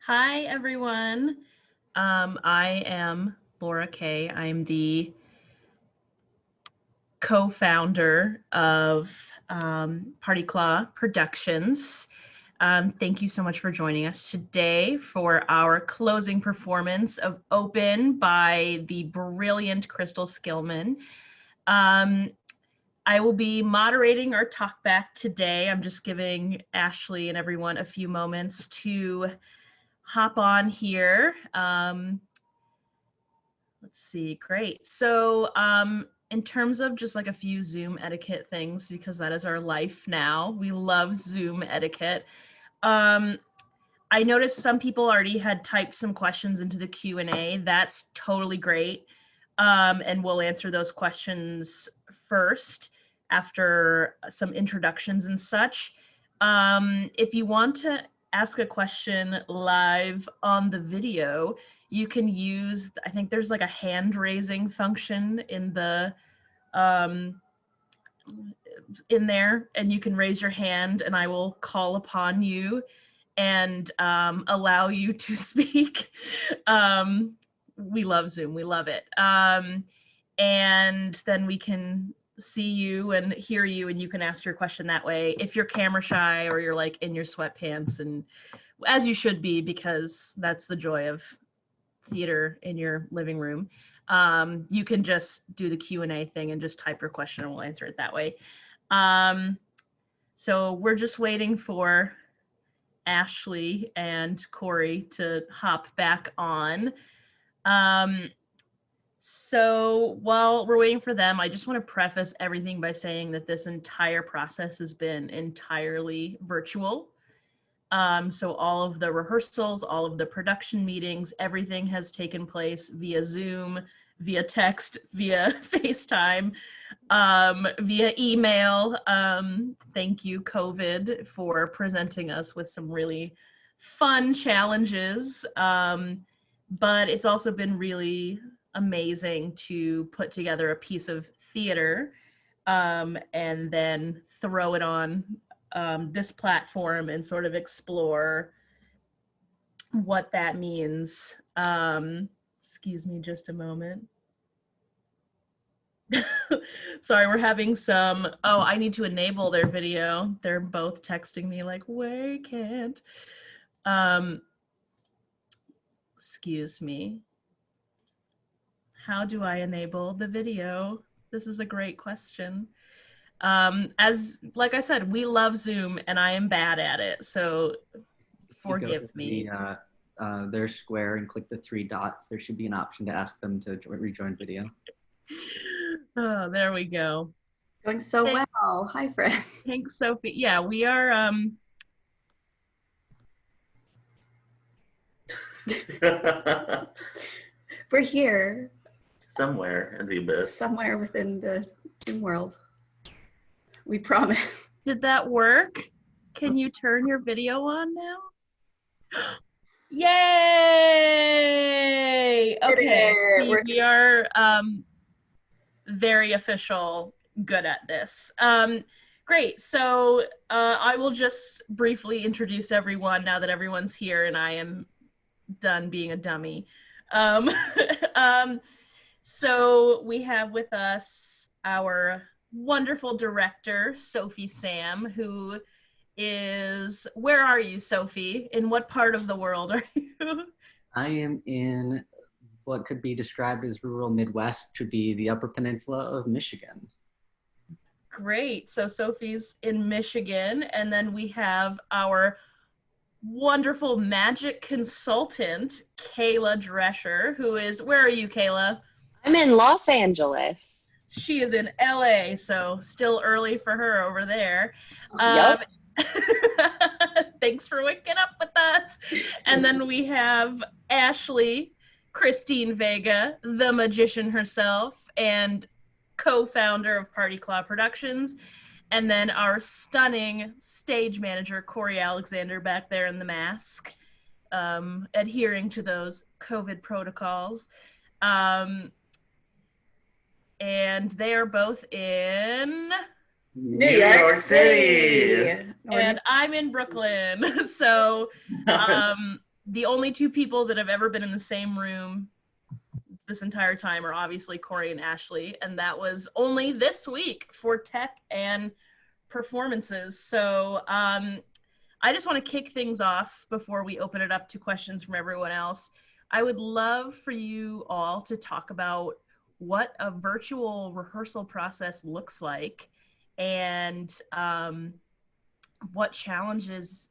Hi, everyone. I am Laura Kay. I'm the co-founder of Party Claw Productions. Thank you so much for joining us today for our closing performance of Open by the brilliant Crystal Skillman. I will be moderating our talkback today. I'm just giving Ashley and everyone a few moments to hop on here. Let's see, great. So in terms of just like a few Zoom etiquette things, because that is our life now, we love Zoom etiquette. I noticed some people already had typed some questions into the Q&A. That's totally great. And we'll answer those questions first after some introductions and such. If you want to ask a question live on the video, you can use, I think there's like a hand raising function in the in there, and you can raise your hand and I will call upon you and allow you to speak. We love Zoom, we love it. And then we can see you and hear you, and you can ask your question that way. If you're camera shy or you're like in your sweatpants, and as you should be, because that's the joy of theater in your living room, you can just do the Q&A thing and just type your question and we'll answer it that way. So we're just waiting for Ashley and Cory to hop back on. So while we're waiting for them, I just want to preface everything by saying that this entire process has been entirely virtual. So all of the rehearsals, all of the production meetings, everything has taken place via Zoom, via text, via FaceTime, via email. Thank you, COVID, for presenting us with some really fun challenges. But it's also been really amazing to put together a piece of theater and then throw it on this platform and sort of explore what that means. Excuse me just a moment. Sorry, we're having some, oh, I need to enable their video. They're both texting me like, we can't. Excuse me. How do I enable the video? This is a great question. As like I said, we love Zoom and I am bad at it, so forgive me. Their square and click the 3 dots. There should be an option to ask them to rejoin video. Oh, there we go. Going so well. Hi, friend. Thanks, Sophie. Yeah, we are. We're here. Somewhere in the abyss. Somewhere within the Zoom world. We promise. Did that work? Can you turn your video on now? Yay! Okay, we are very official, good at this. Great, so I will just briefly introduce everyone now that everyone's here and I am done being a dummy. So we have with us our wonderful director, Sophie Sam, who is, where are you, Sophie? In what part of the world are you? I am in what could be described as rural Midwest, to be the Upper Peninsula of Michigan. Great, so Sophie's in Michigan, and then we have our wonderful magic consultant, Kayla Drescher, who is, where are you, Kayla? I'm in Los Angeles. She is in LA, so still early for her over there. Yep. Thanks for waking up with us. And then we have Ashley, Kristeen Vega, the magician herself, and co-founder of Party Claw Productions. And then our stunning stage manager, Cory Alexander, back there in the mask, adhering to those COVID protocols. And they are both in New York City. And I'm in Brooklyn. So the only two people that have ever been in the same room this entire time are obviously Cory and Ashley, and that was only this week for tech and performances. So I just want to kick things off before we open it up to questions from everyone else. I would love for you all to talk about what a virtual rehearsal process looks like and what challenges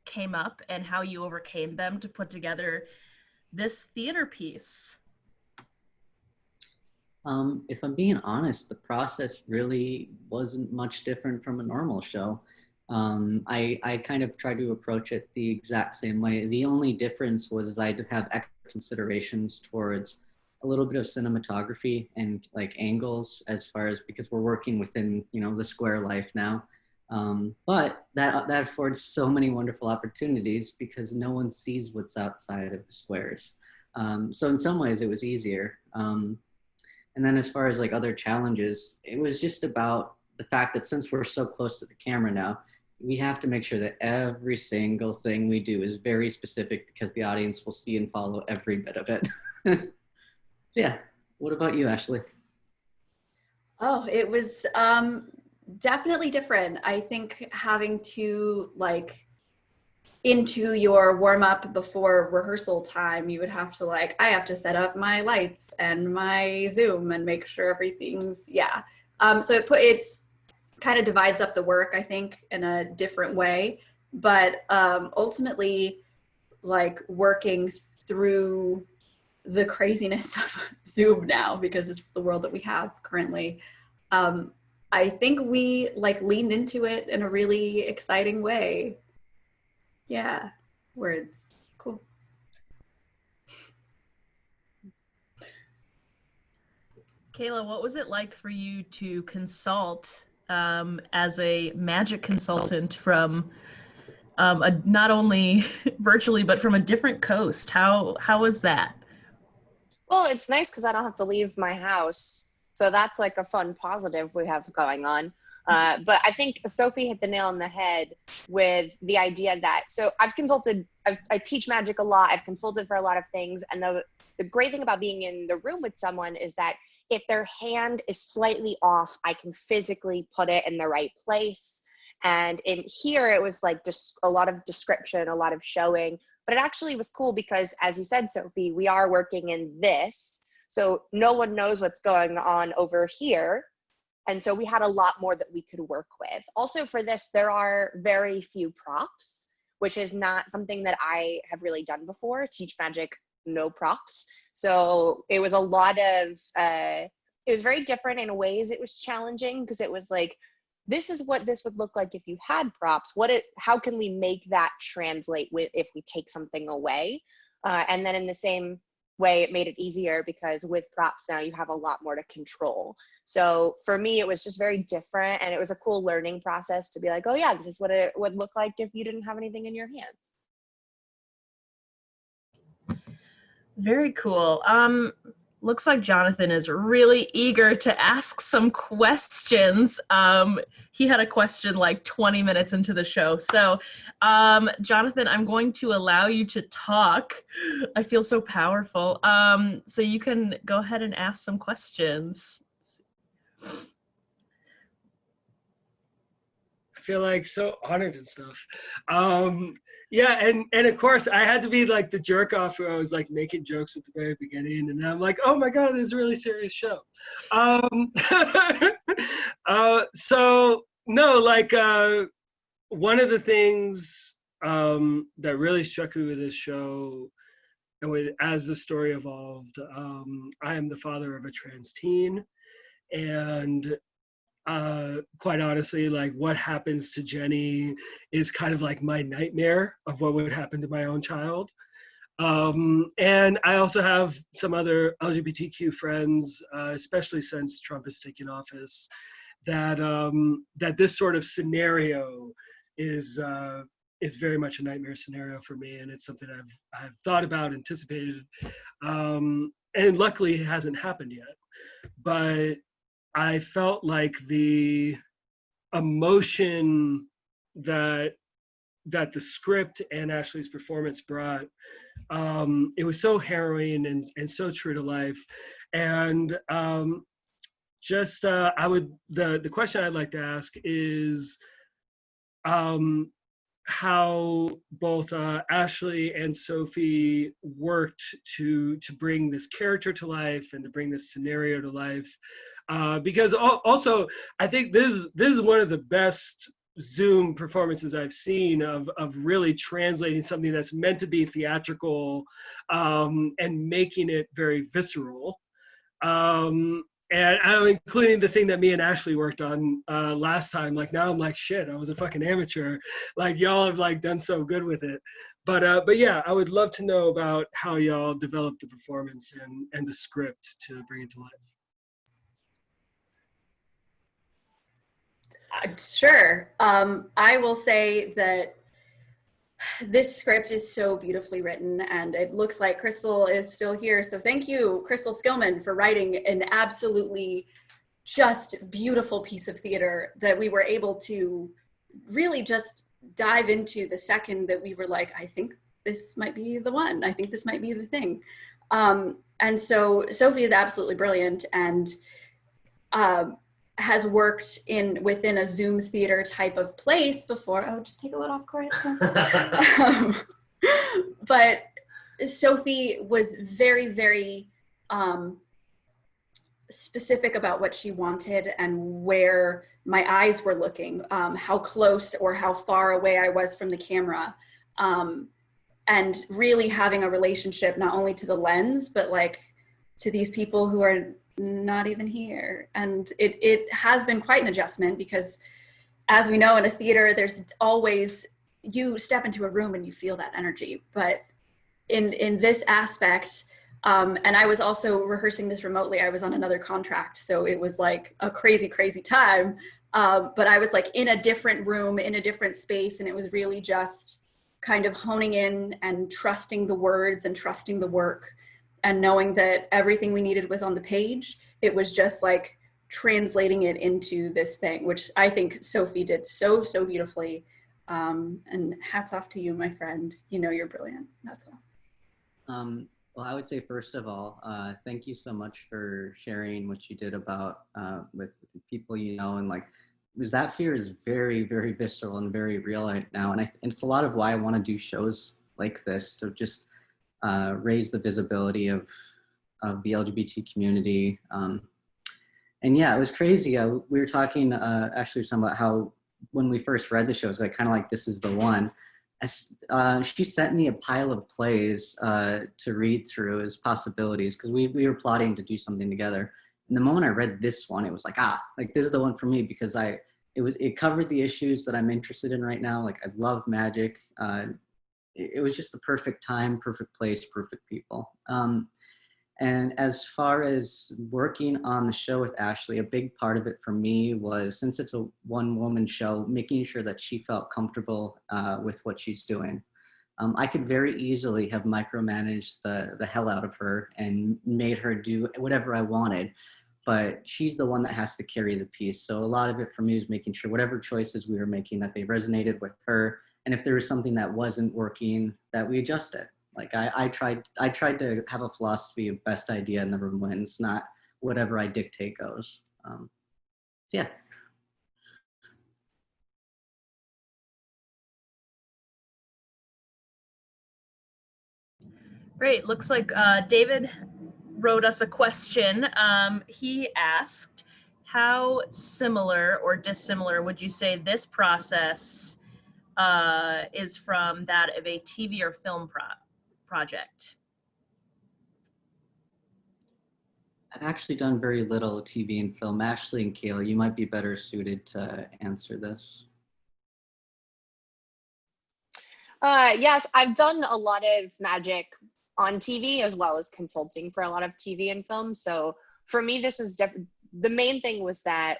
came up and how you overcame them to put together this theater piece. If I'm being honest, the process really wasn't much different from a normal show. I kind of tried to approach it the exact same way. The only difference was I'd have extra considerations towards a little bit of cinematography and like angles as far as, because we're working within, you know, the square life now. But that affords so many wonderful opportunities because no one sees what's outside of the squares. So in some ways it was easier. And then as far as like other challenges, it was just about the fact that since we're so close to the camera now, we have to make sure that every single thing we do is very specific because the audience will see and follow every bit of it. So yeah, what about you, Ashley? Oh, it was definitely different. I think having to like into your warm up before rehearsal time, you would have to like, I have to set up my lights and my Zoom and make sure everything's, yeah. So it kind of divides up the work, I think, in a different way. But ultimately, like working through the craziness of Zoom now, because it's the world that we have currently, I think we like leaned into it in a really exciting way. Yeah, words. Cool. Kayla, what was it like for you to consult as a magic consultant from not only virtually, but from a different coast? How was that? Well, it's nice because I don't have to leave my house. So that's like a fun positive we have going on. But I think Sophie hit the nail on the head with the idea that, so I've consulted, I teach magic a lot. I've consulted for a lot of things. And the great thing about being in the room with someone is that if their hand is slightly off, I can physically put it in the right place. And in here, it was like just a lot of description, a lot of showing, but it actually was cool because, as you said, Sophie, we are working in this. So no one knows what's going on over here. And so we had a lot more that we could work with. Also for this, there are very few props, which is not something that I have really done before. Teach magic, no props. So it was a lot of, it was very different in ways. It was challenging because it was like, this is what this would look like if you had props. How can we make that translate with if we take something away? And then in the same way, it made it easier because with props now you have a lot more to control. So for me, it was just very different, and it was a cool learning process to be like, oh yeah, this is what it would look like if you didn't have anything in your hands. Very cool. Looks like Jonathan is really eager to ask some questions. He had a question like 20 minutes into the show. So, Jonathan, I'm going to allow you to talk. I feel so powerful. So you can go ahead and ask some questions. I feel like so honored and stuff. Yeah, and of course I had to be like the jerk off where I was like making jokes at the very beginning, and then I'm like, oh my god, this is a really serious show. So no, like one of the things that really struck me with this show, and as the story evolved, I am the father of a trans teen, and quite honestly, like what happens to Jenny is kind of like my nightmare of what would happen to my own child. And I also have some other LGBTQ friends, especially since Trump has taken office, that that this sort of scenario is very much a nightmare scenario for me, and it's something I've thought about, anticipated, and luckily it hasn't happened yet. But I felt like the emotion that that the script and Ashley's performance brought. It was so harrowing and so true to life. And the question I'd like to ask is how both Ashley and Sophie worked to bring this character to life and to bring this scenario to life. Because also, I think this is one of the best Zoom performances I've seen of really translating something that's meant to be theatrical and making it very visceral. And including the thing that me and Ashley worked on last time. Like now I'm like, shit, I was a fucking amateur. Like y'all have like done so good with it. But yeah, I would love to know about how y'all developed the performance and the script to bring it to life. Sure. I will say that this script is so beautifully written, and it looks like Crystal is still here. So thank you, Crystal Skillman, for writing an absolutely just beautiful piece of theater that we were able to really just dive into the second that we were like, I think this might be the one. I think this might be the thing. And so Sophie is absolutely brilliant and has worked within a Zoom theater type of place before. Oh, just take a load off, Cory. But Sophie was very, very specific about what she wanted and where my eyes were looking, how close or how far away I was from the camera. And really having a relationship not only to the lens, but like to these people who are not even here. And it has been quite an adjustment because, as we know, in a theater, there's always, you step into a room and you feel that energy. But in this aspect, and I was also rehearsing this remotely, I was on another contract, so it was like a crazy, crazy time. But I was like in a different room, in a different space, and it was really just kind of honing in and trusting the words and trusting the work and knowing that everything we needed was on the page. It was just like translating it into this thing, which I think Sophie did so, so beautifully. And hats off to you, my friend. You know, you're brilliant. That's all. Well, I would say, first of all, thank you so much for sharing what you did about with the people you know, and like, because that fear is very, very visceral and very real right now. And it's a lot of why I want to do shows like this, to just raise the visibility of the LGBT community. And yeah, it was crazy. We were talking, actually talking about how when we first read the show, it was like kind of like, this is the one. She sent me a pile of plays to read through as possibilities, because we were plotting to do something together. And the moment I read this one, it was like, like this is the one for me, because it covered the issues that I'm interested in right now. Like, I love magic. It was just the perfect time, perfect place, perfect people. And as far as working on the show with Ashley, a big part of it for me was, since it's a one-woman show, making sure that she felt comfortable with what she's doing. I could very easily have micromanaged the hell out of her and made her do whatever I wanted, but she's the one that has to carry the piece. So a lot of it for me is making sure whatever choices we were making, that they resonated with her. And if there was something that wasn't working, that we adjust it. Like I tried to have a philosophy of best idea never wins, not whatever I dictate goes. Yeah. Great. Looks like David wrote us a question. He asked, how similar or dissimilar would you say this process is from that of a TV or film project? I've actually done very little TV and film. Ashley and Kayla, you might be better suited to answer this. Yes, I've done a lot of magic on TV as well as consulting for a lot of TV and film. So for me, this was the main thing was that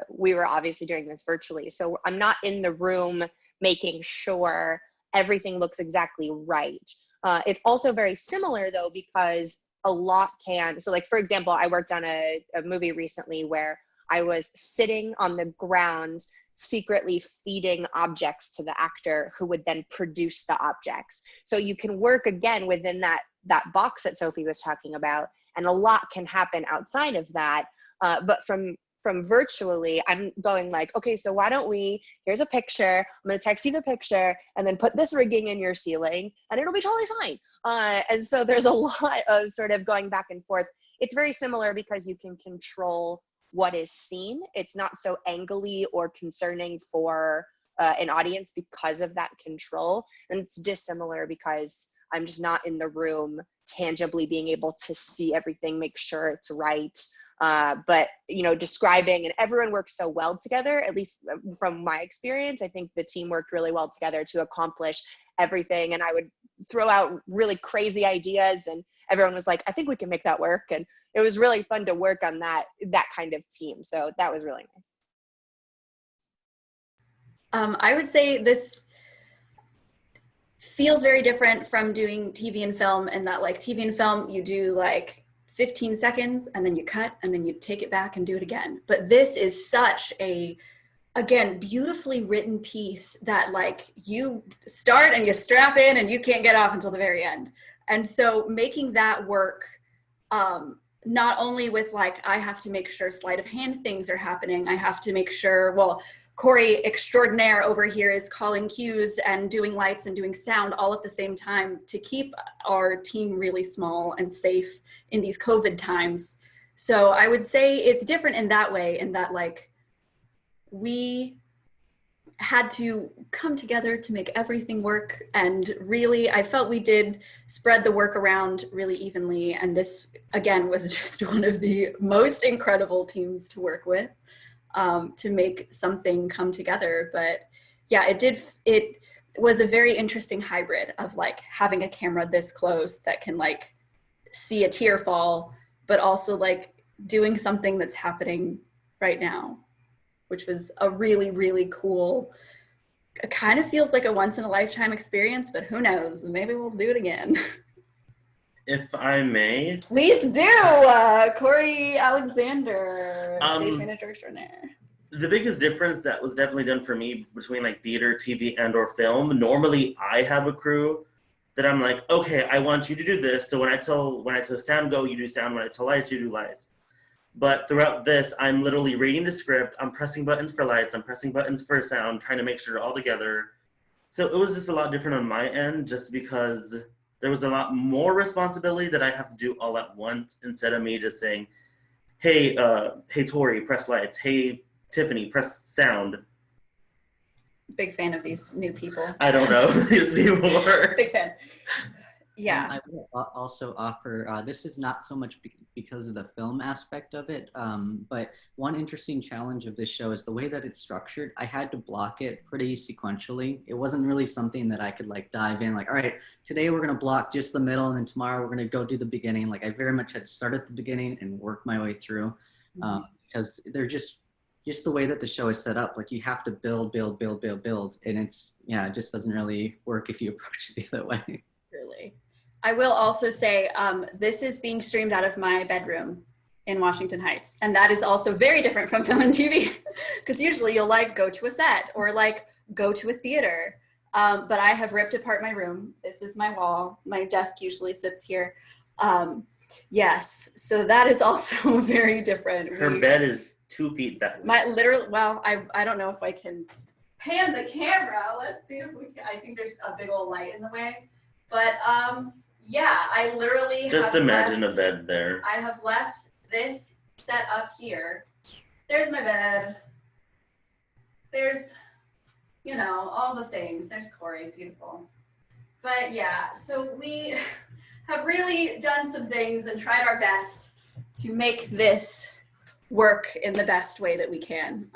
we were obviously doing this virtually. So I'm not in the room making sure everything looks exactly right. It's also very similar though, because a lot so like, for example, I worked on a movie recently where I was sitting on the ground, secretly feeding objects to the actor who would then produce the objects. So you can work again within that box that Sophie was talking about, and a lot can happen outside of that. But from virtually, I'm going like, okay, so why don't here's a picture, I'm gonna text you the picture, and then put this rigging in your ceiling, and it'll be totally fine. And so there's a lot of sort of going back and forth. It's very similar because you can control what is seen. It's not so angly or concerning for an audience because of that control. And it's dissimilar because I'm just not in the room tangibly being able to see everything, make sure it's right. But, you know, describing, and everyone works so well together, at least from my experience. I think the team worked really well together to accomplish everything. And I would throw out really crazy ideas and everyone was like, I think we can make that work. And it was really fun to work on that kind of team. So that was really nice. I would say this feels very different from doing TV and film, in that like TV and film, you do like 15 seconds and then you cut and then you take it back and do it again. But this is such a, again, beautifully written piece that like you start and you strap in and you can't get off until the very end. And so making that work, not only with like, I have to make sure sleight of hand things are happening. I have to make sure, well, Cory extraordinaire over here is calling cues and doing lights and doing sound all at the same time to keep our team really small and safe in these COVID times. So I would say it's different in that way, in that like we had to come together to make everything work. And really, I felt we did spread the work around really evenly. And this, again, was just one of the most incredible teams to work with. To make something come together. But yeah, it was a very interesting hybrid of like having a camera this close that can like see a tear fall, but also like doing something that's happening right now, which was a really, really cool, it kind of feels like a once in a lifetime experience, but who knows, maybe we'll do it again. If I may. Please do, Cory Alexander, stage manager extraordinaire. The biggest difference that was definitely done for me between like theater, TV, and or film, normally I have a crew that I'm like, okay, I want you to do this. So when I tell sound go, you do sound. When I tell lights, you do lights. But throughout this, I'm literally reading the script. I'm pressing buttons for lights. I'm pressing buttons for sound, trying to make sure they're all together. So it was just a lot different on my end, just because there was a lot more responsibility that I have to do all at once, instead of me just saying, hey, Tori, press lights. Hey, Tiffany, press sound. Big fan of these new people. I don't know who these people were. Big fan. Yeah. I will also offer, this is not so much because of the film aspect of it, but one interesting challenge of this show is the way that it's structured. I had to block it pretty sequentially. It wasn't really something that I could like dive in, like, all right, today we're gonna block just the middle and then tomorrow we're gonna go do the beginning. Like I very much had to start at the beginning and work my way through, because they're just the way that the show is set up. Like you have to build, and it's, yeah, it just doesn't really work if you approach it the other way. Really. I will also say, this is being streamed out of my bedroom in Washington Heights. And that is also very different from film and TV, because usually you'll like go to a set or like go to a theater. But I have ripped apart my room. This is my wall. My desk usually sits here. Yes, so that is also very different. Her bed is 2 feet that way. My literal, well, I don't know if I can pan the camera. Let's see if we can. I think there's a big old light in the way. But yeah, I literally just imagine a bed there. I have left this set up here. There's my bed. There's, you know, all the things. There's Cory, beautiful. But yeah, so we have really done some things and tried our best to make this work in the best way that we can.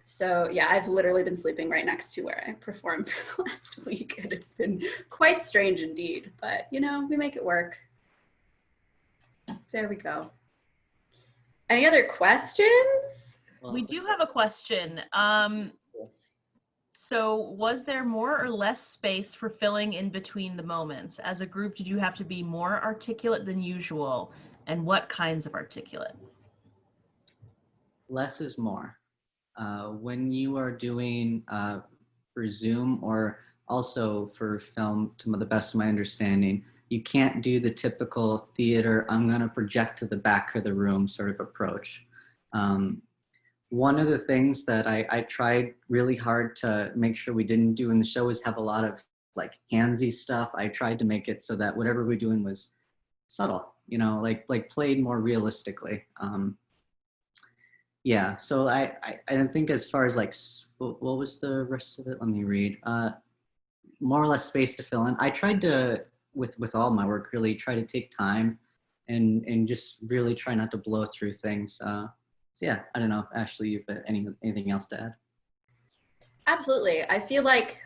So yeah, I've literally been sleeping right next to where I performed for the last week, and it's been quite strange indeed, but you know, we make it work. There we go. Any other questions? We do have a question. So was there more or less space for filling in between the moments? As a group, did you have to be more articulate than usual? And what kinds of articulate? less is more. When you are doing for Zoom or also for film, to the best of my understanding, you can't do the typical theater, I'm going to project to the back of the room sort of approach. One of the things that I tried really hard to make sure we didn't do in the show is have a lot of like handsy stuff. I tried to make it so that whatever we're doing was subtle, you know, like played more realistically. Yeah, so I don't think as far as like, what was the rest of it? Let me read. More or less space to fill in. I tried to, with all my work, really try to take time and just really try not to blow through things. So yeah, I don't know, Ashley, you've got anything else to add? Absolutely. I feel like,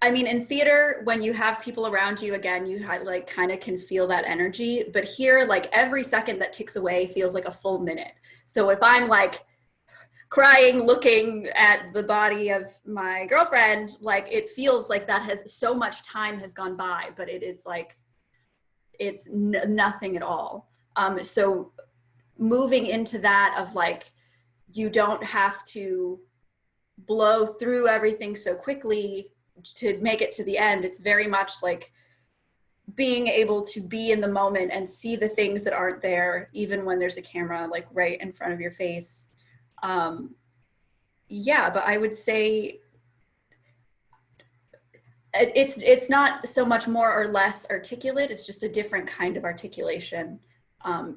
I mean, in theater, when you have people around you, again, you like kind of can feel that energy. But here, like every second that ticks away feels like a full minute. So if I'm like crying, looking at the body of my girlfriend, like it feels like that has so much time has gone by, but it is like, it's nothing at all. So moving into that of like, you don't have to blow through everything so quickly to make it to the end. It's very much like being able to be in the moment and see the things that aren't there, even when there's a camera like right in front of your face. Yeah, but I would say it's not so much more or less articulate, it's just a different kind of articulation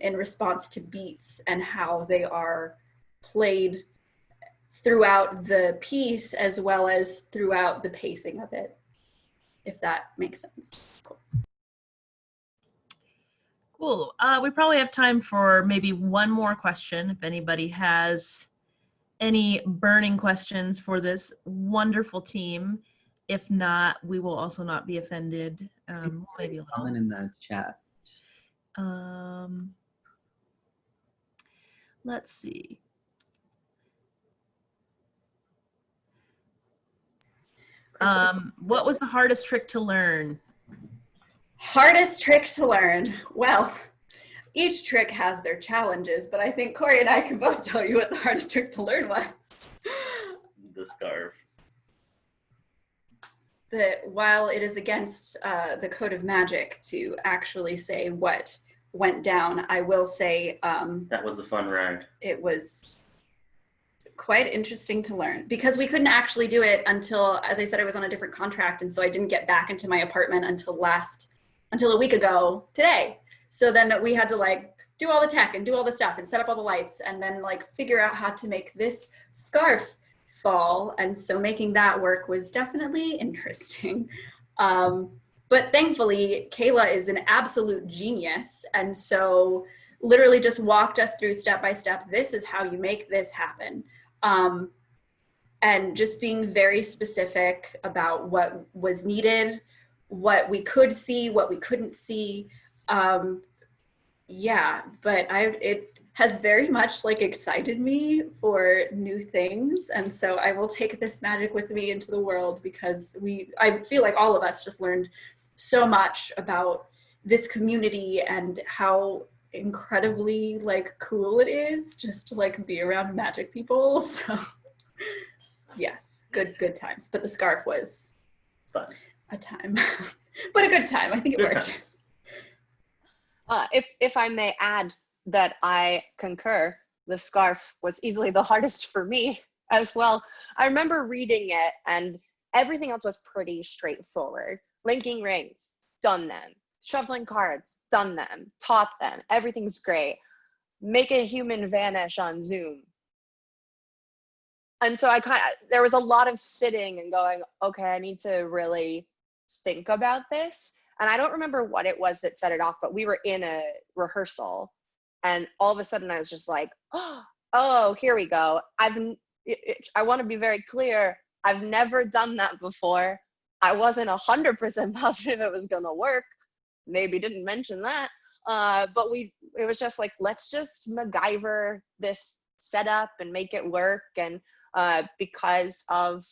in response to beats and how they are played throughout the piece as well as throughout the pacing of it, if that makes sense. Cool. We probably have time for maybe one more question if anybody has any burning questions for this wonderful team. If not, we will also not be offended. Maybe a Comment in the chat. Let's see. What was the hardest trick to learn? Hardest trick to learn? Well, each trick has their challenges, but I think Cory and I can both tell you what the hardest trick to learn was. The scarf. That while it is against the code of magic to actually say what went down, I will say that was a fun ride. It was quite interesting to learn because we couldn't actually do it until, as I said, I was on a different contract, and so I didn't get back into my apartment until a week ago today. So then we had to like do all the tech and do all the stuff and set up all the lights and then like figure out how to make this scarf fall. And so making that work was definitely interesting. But thankfully, Kayla is an absolute genius. And so literally just walked us through step by step, this is how you make this happen. And just being very specific about what was needed, what we could see, what we couldn't see. Yeah, but it has very much like excited me for new things. And so I will take this magic with me into the world because I feel like all of us just learned so much about this community and how incredibly like cool it is just to like be around magic people. So yes, good times. But the scarf was fun. A time, but a good time. I think it Good worked. times. If I may add that I concur, the scarf was easily the hardest for me as well. I remember reading it and everything else was pretty straightforward. Linking rings, done them. Shuffling cards, done them. Taught them. Everything's great. Make a human vanish on Zoom. And so there was a lot of sitting and going, okay, I need to really think about this. And I don't remember what it was that set it off, but we were in a rehearsal and all of a sudden I was just like, oh, here we go. I want to be very clear. I've never done that before. I wasn't 100% positive it was going to work. Maybe didn't mention that. But it was just like, let's just MacGyver this setup and make it work. And because of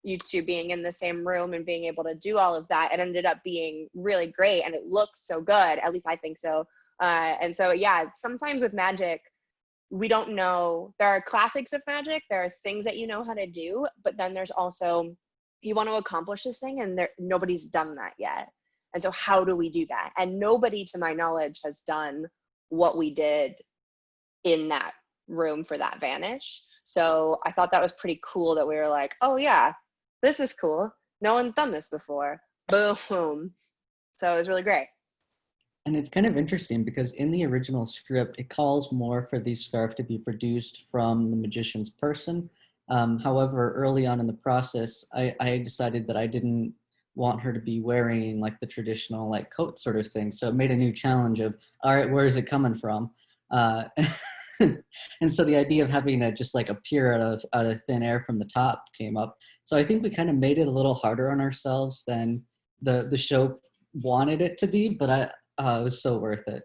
you two being in the same room and being able to do all of that, it ended up being really great and it looks so good. At least I think so. And so, yeah, sometimes with magic, we don't know. There are classics of magic. There are things that you know how to do, but then there's also, you want to accomplish this thing and nobody's done that yet. And so how do we do that? And nobody, to my knowledge, has done what we did in that room for that vanish. So I thought that was pretty cool that we were like, oh yeah, this is cool. No one's done this before. Boom. So it was really great. And it's kind of interesting because in the original script, it calls more for the scarf to be produced from the magician's person. However, early on in the process, I decided that I didn't want her to be wearing like the traditional like coat sort of thing. So it made a new challenge of, all right, where is it coming from? And so the idea of having it just like appear out of thin air from the top came up. So I think we kind of made it a little harder on ourselves than the show wanted it to be, but it was so worth it.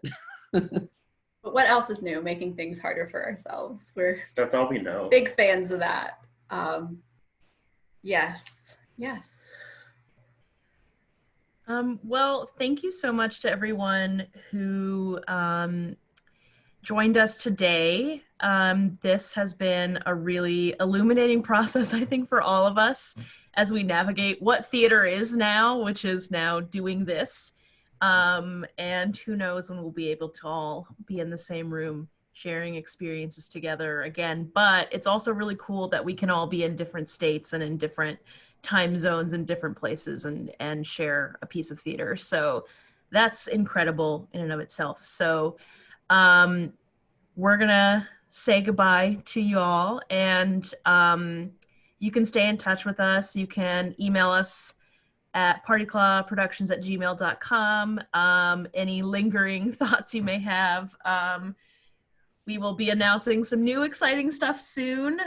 But what else is new? Making things harder for ourselves. That's all we know. Big fans of that. Yes. Well, thank you so much to everyone who joined us today. This has been a really illuminating process, I think, for all of us as we navigate what theater is now, which is now doing this. And who knows when we'll be able to all be in the same room sharing experiences together again. But it's also really cool that we can all be in different states and in different time zones and different places and share a piece of theater. So that's incredible in and of itself. So we're gonna say goodbye to you all, and you can stay in touch with us. You can email us at partyclawproductions@gmail.com. Any lingering thoughts you may have. We will be announcing some new exciting stuff soon.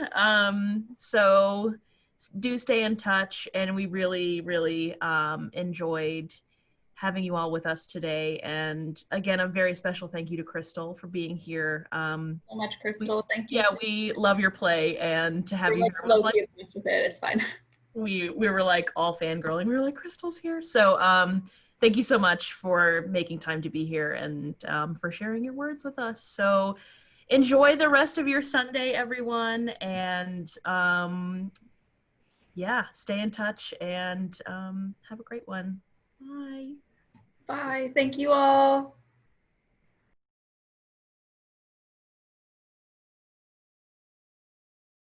So do stay in touch, and we really, really enjoyed having you all with us today. And again, a very special thank you to Crystal for being here. So much, Crystal. Thank you. Yeah, we love your play, and to have We're you like here was low-key obsessed with it. It's fine. we were like all fangirling. We were like, Crystal's here. So thank you so much for making time to be here and for sharing your words with us. So enjoy the rest of your Sunday, everyone. And yeah, stay in touch and have a great one. Bye. Bye. Thank you all.